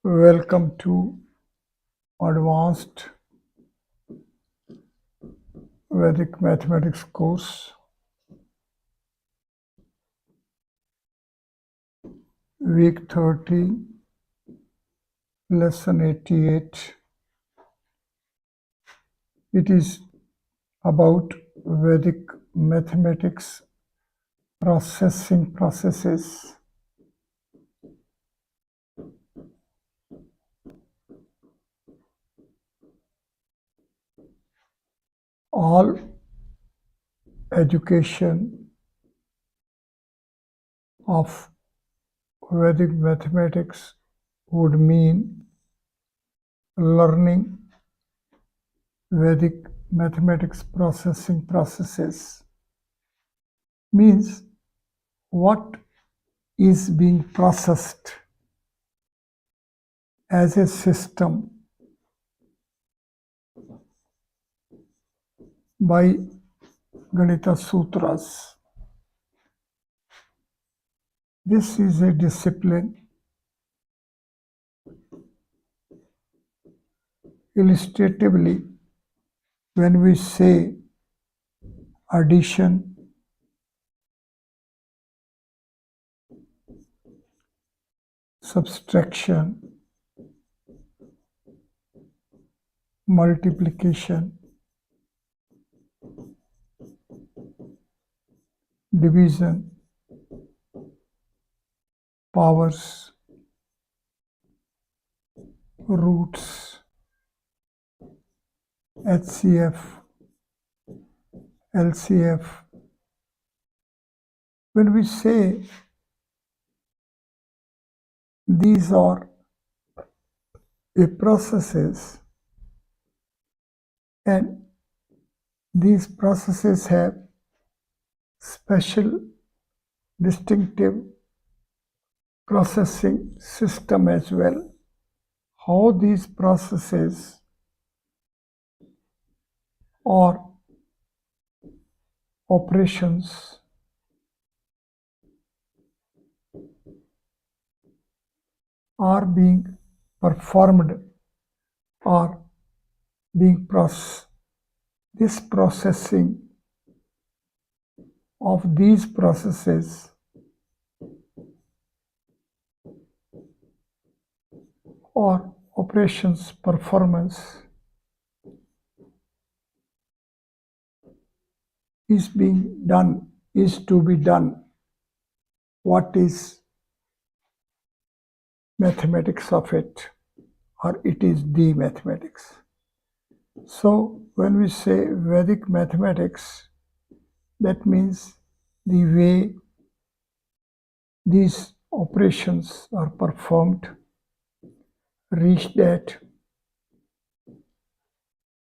Welcome to Advanced Vedic Mathematics course, week 30, lesson 88. It is about Vedic mathematics processing processes. All education of Vedic mathematics would mean learning Vedic mathematics processing processes. Means what is being processed as a system by Ganita Sutras. This is a discipline. Illustratively, when we say addition, subtraction, multiplication, division, powers, roots, HCF, LCF. When we say these are processes, and these processes have special distinctive processing system as well. How these processes or operations are being performed or being processed. This processing of these processes or operations performance is to be done. What is mathematics of it, or it is the mathematics. So when we say Vedic mathematics, that means the way these operations are performed, reach that.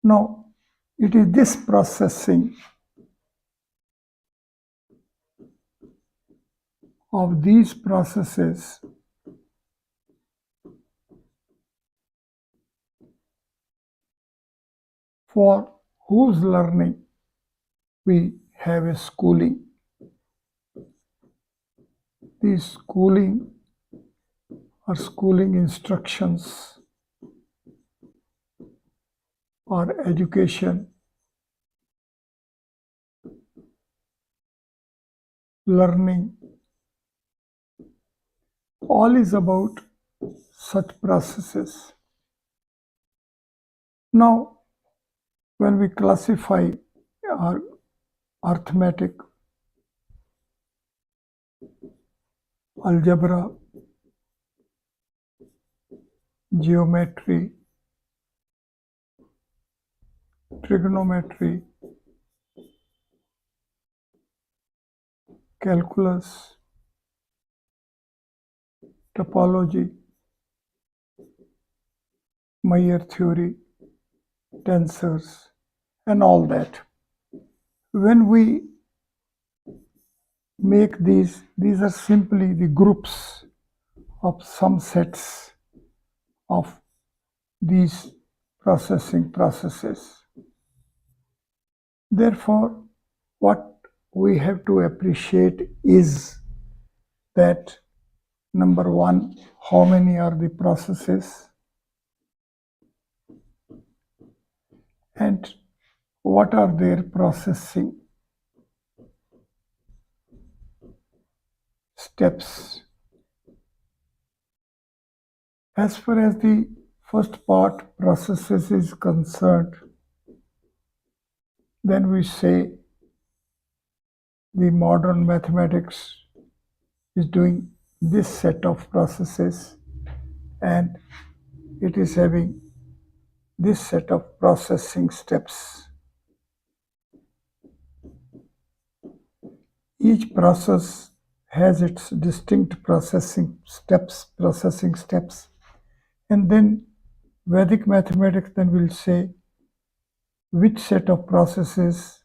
Now, it is this processing of these processes for whose learning we have a schooling. These schooling or schooling instructions or education, learning, all is about such processes. Now, when we classify our arithmetic, algebra, geometry, trigonometry, calculus, topology, Meyer theory, tensors, and all that. When we make these are simply the groups of some sets of these processing processes. Therefore, what we have to appreciate is that Number one, how many are the processes and what are their processing steps. As far as the first part, processes, is concerned, then we say the modern mathematics is doing this set of processes and it is having this set of processing steps. Each process has its distinct processing steps, and then Vedic mathematics then will say which set of processes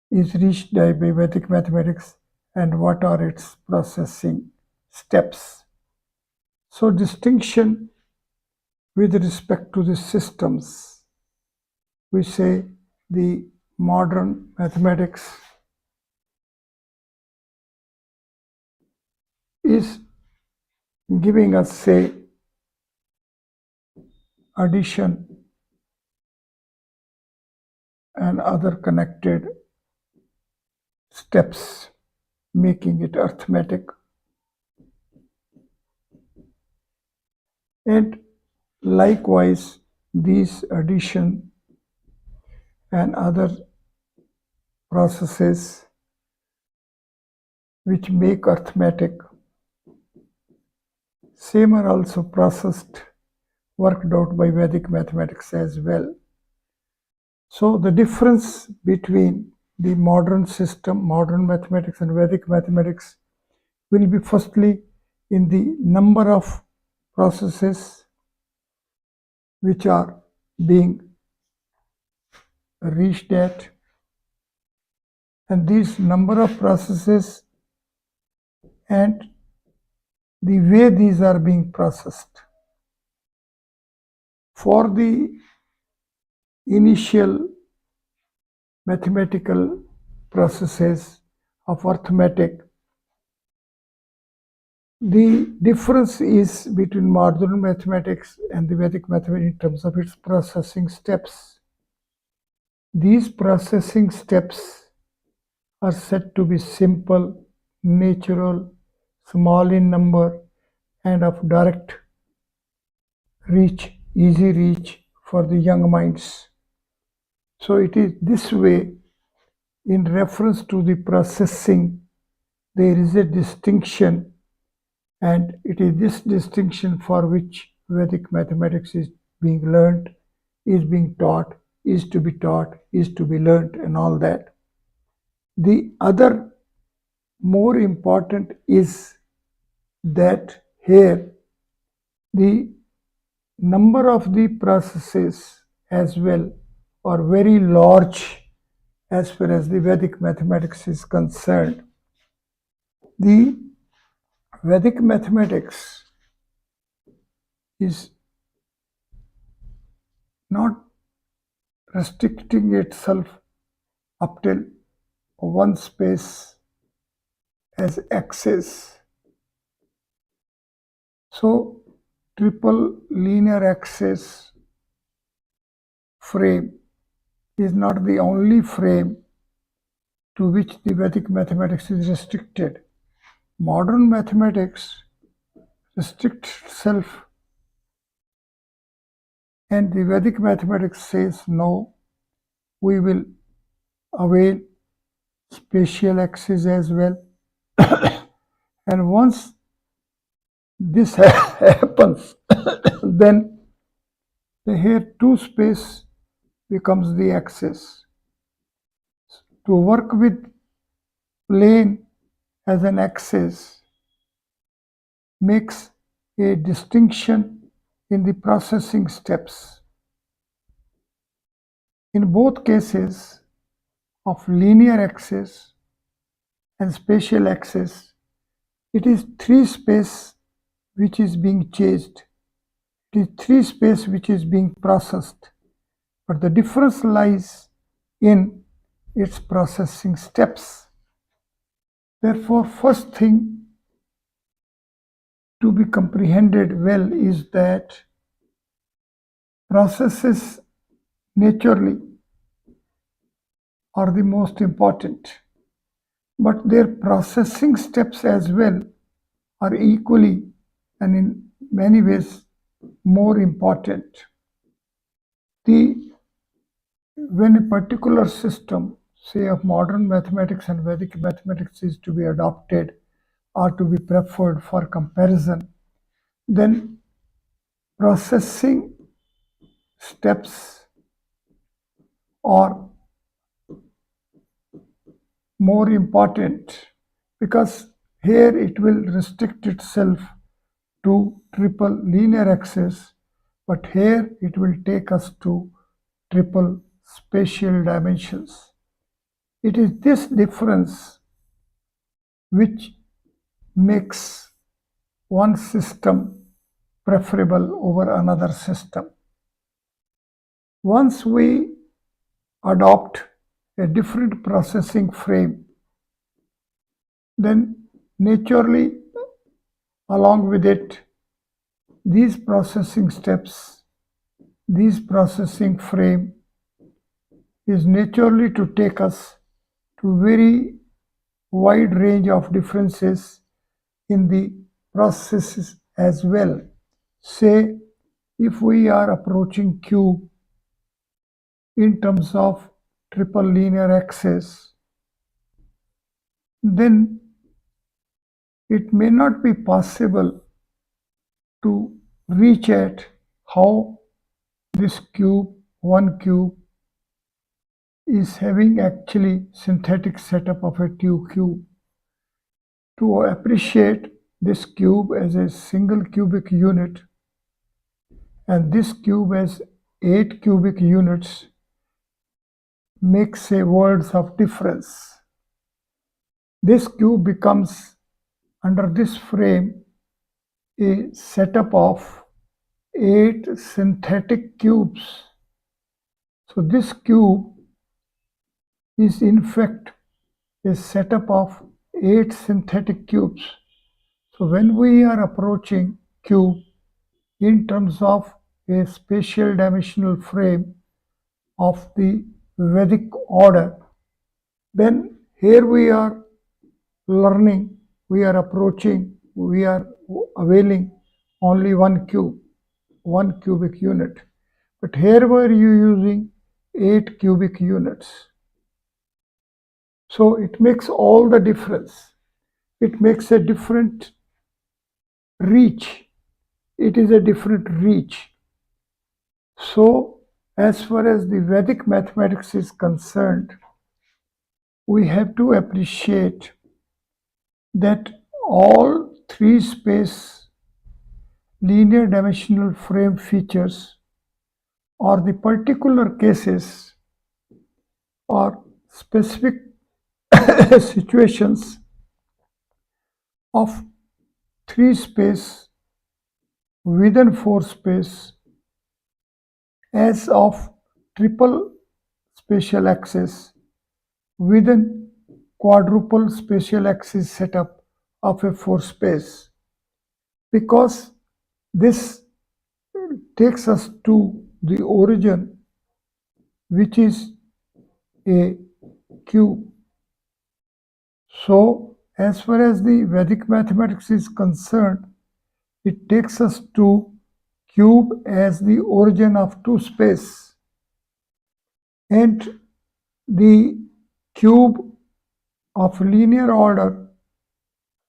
is reached by Vedic mathematics and what are its processing steps. So distinction with respect to the systems, we say the modern mathematics is giving us, say, addition and other connected steps, making it arithmetic. And likewise, these addition and other processes which make arithmetic, same are also processed, worked out by Vedic mathematics as well. So the difference between the modern system, modern mathematics and Vedic mathematics will be firstly in the number of processes which are being reached at, and these number of processes and the way these are being processed. For the initial mathematical processes of arithmetic, the difference is between modern mathematics and the Vedic mathematics in terms of its processing steps. These processing steps are said to be simple, natural, small in number, and of direct reach, easy reach for the young minds. So it is this way, in reference to the processing, there is a distinction, and it is this distinction for which Vedic mathematics is being learned, is being taught, is to be taught, is to be learned, and all that. The other more important is that here the number of the processes as well are very large as far as the Vedic mathematics is concerned. The Vedic mathematics is not restricting itself up till one space as axis. So triple linear axis frame is not the only frame to which the Vedic mathematics is restricted. Modern mathematics restricts itself, and the Vedic mathematics says no, we will avail spatial axis as well. And once this happens, then here two space becomes the axis. To work with plane as an axis makes a distinction in the processing steps. In both cases of linear axis and spatial axis, it is three space which is being chased. It is three space which is being processed, but the difference lies in its processing steps. Therefore, first thing to be comprehended well is that processes naturally are the most important, but their processing steps as well are equally and in many ways more important. When a particular system, say of modern mathematics and Vedic mathematics, is to be adopted or to be preferred for comparison, then processing steps are more important, because here it will restrict itself to triple linear axis, but here it will take us to triple spatial dimensions. It is this difference which makes one system preferable over another system. Once we adopt a different processing frame, then naturally, along with it, these processing steps, this processing frame is naturally to take us to very wide range of differences in the processes as well. Say, if we are approaching cube in terms of triple linear axis, then it may not be possible to reach at how this cube, one cube, is having actually synthetic setup of a two cube. To appreciate this cube as a single cubic unit and this cube as 8 cubic units makes a worlds of difference. This cube becomes, under this frame, a setup of 8 synthetic cubes. So this cube is in fact a setup of 8 synthetic cubes. So when we are approaching cube in terms of a spatial dimensional frame of the Vedic order, then here we are learning, we are approaching, we are availing only one cube, one cubic unit. But here we are using 8 cubic units. So it makes all the difference. It makes a different reach. It is a different reach. So as far as the Vedic mathematics is concerned, we have to appreciate that all 3 space linear dimensional frame features or the particular cases or specific situations of 3 space within 4 space as of triple spatial axis within quadruple spatial axis setup of a 4 space, because this takes us to the origin, which is a cube. So as far as the Vedic mathematics is concerned, it takes us to cube as the origin of 2 space, and the cube of linear order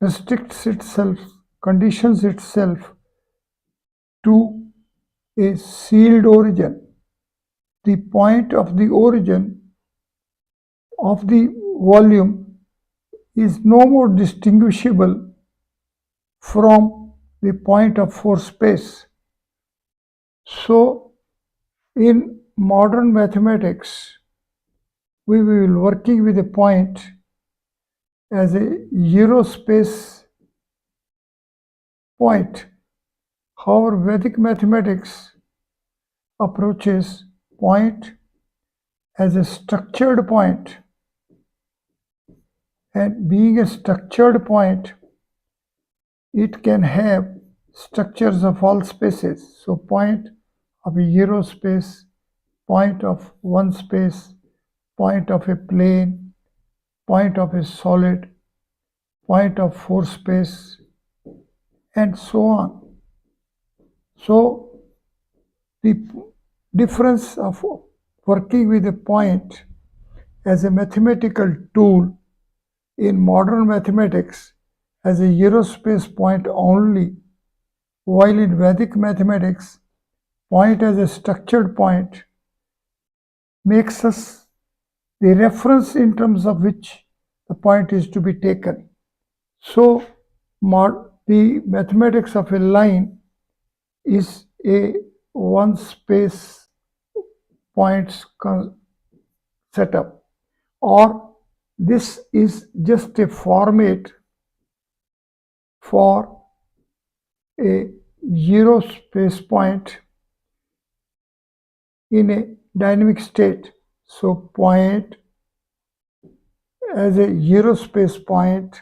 restricts itself, conditions itself to a sealed origin. The point of the origin of the volume is no more distinguishable from the point of 4 space. So in modern mathematics, we will be working with a point as a zero space point. However, Vedic mathematics approaches point as a structured point, and being a structured point, it can have structures of all spaces. So point of a zero space, point of one space, point of a plane, point of a solid, point of four space, and so on. So the difference of working with a point as a mathematical tool in modern mathematics as a zero space point only, while in Vedic mathematics, point as a structured point makes us the reference in terms of which the point is to be taken. So the mathematics of a line is a one space points setup, or this is just a format for a zero space point in a dynamic state. So point as a zero space point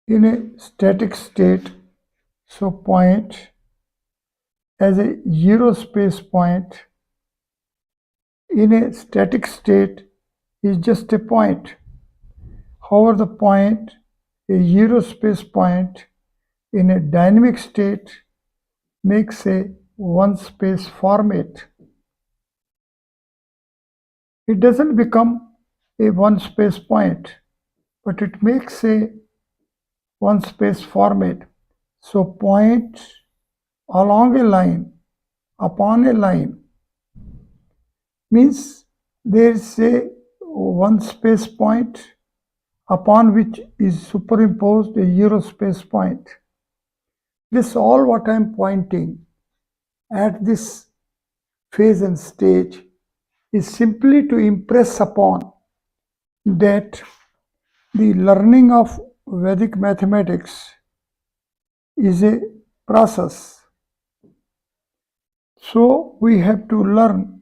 in a static state. So point as a zero space point in a static state is just a point. However, the point, a zero space point in a dynamic state, makes a one space format. It doesn't become a one space point, but it makes a one space format. So point along a line, upon a line, means there is a one space point upon which is superimposed a zero space point. This all what I am pointing at this phase and stage is simply to impress upon that the learning of Vedic mathematics is a process. So we have to learn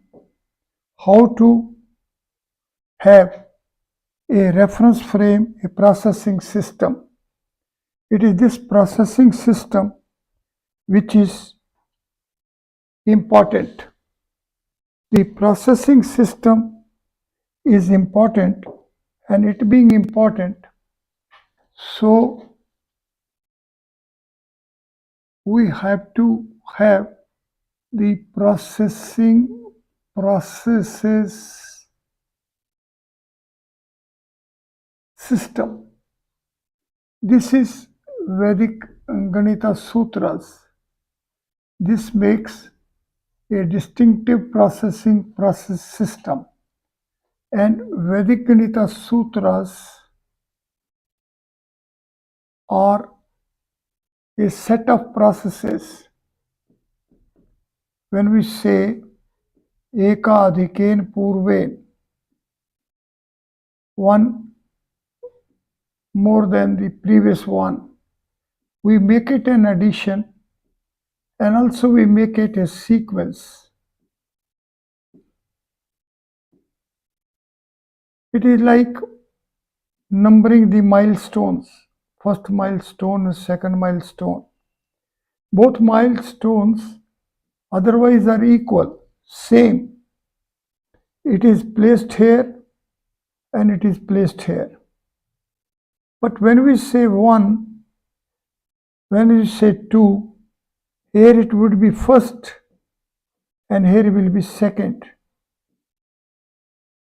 how to have a reference frame, a processing system. It is this processing system which is important. The processing system is important, and it being important, so we have to have the processes system. This is Vedic Ganita Sutras. This makes a distinctive processing process system, and Vedic Ganita Sutras are a set of processes. When we say Eka Adhikain Purvain, one more than the previous one, we make it an addition, and also we make it a sequence. It is like numbering the milestones, first milestone and second milestone. Both milestones otherwise are equal, same. It is placed here and it is placed here. But when we say 1, when we say 2, here it would be first and here it will be second.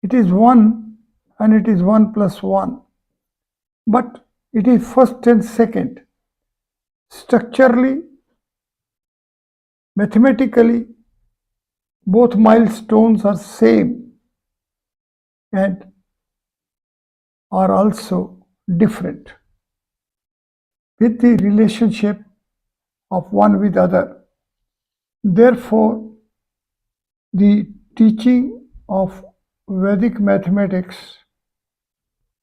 It is 1 and it is 1 plus 1. But it is first and second. Structurally, mathematically, both milestones are same and are also different with the relationship of one with other. Therefore, the teaching of Vedic mathematics,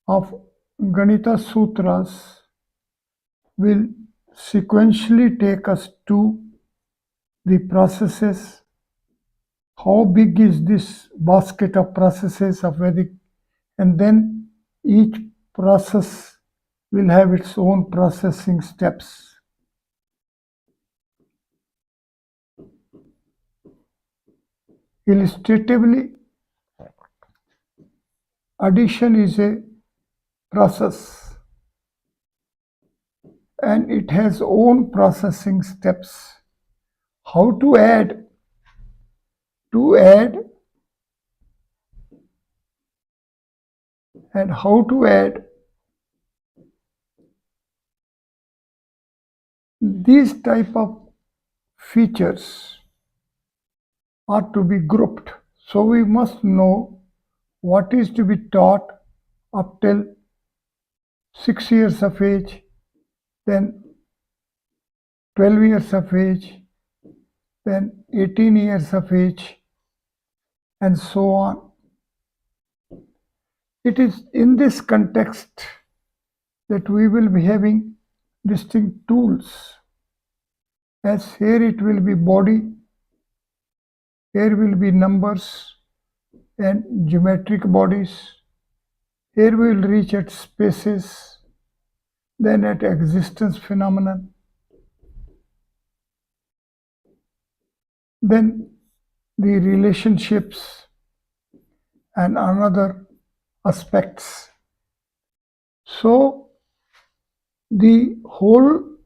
of Ganita Sutras, will sequentially take us to the processes. How big is this basket of processes of Vedic? And then each process will have its own processing steps. Illustratively, addition is a process and it has own processing steps. How to add? To add and how to add. These type of features are to be grouped. So we must know what is to be taught up till 6 years of age, then 12 years of age, then 18 years of age, and so on. It is in this context that we will be having distinct tools. As here it will be body, here will be numbers and geometric bodies. Here we will reach at spaces, then at existence phenomenon, then the relationships and another aspects. So the whole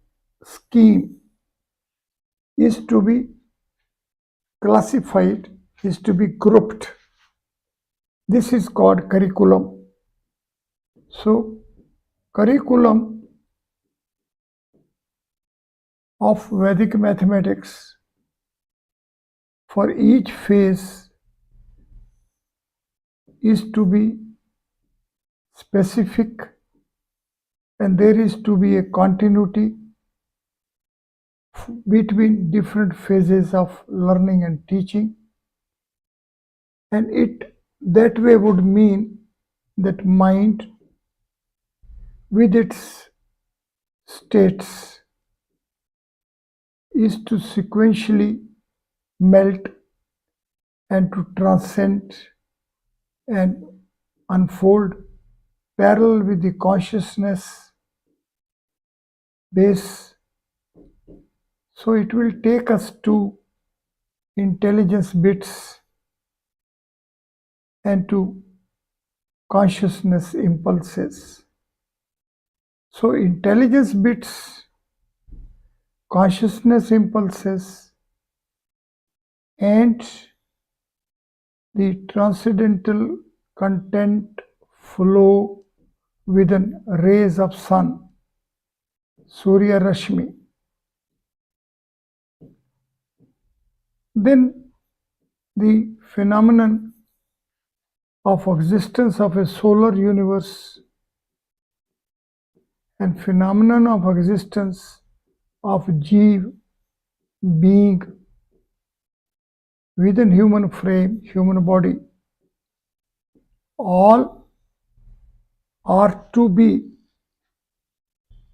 scheme is to be classified, is to be grouped. This is called curriculum. So curriculum of Vedic mathematics for each phase is to be specific and there is to be a continuity between different phases of learning and teaching, and it that way would mean that mind with its states is to sequentially melt and to transcend and unfold parallel with the consciousness base. So it will take us to intelligence bits and to consciousness impulses. So intelligence bits, consciousness impulses, and the transcendental content flow within rays of sun, Surya Rashmi. Then the phenomenon of existence of a solar universe and phenomenon of existence of Jeev being within human frame, human body, all are to be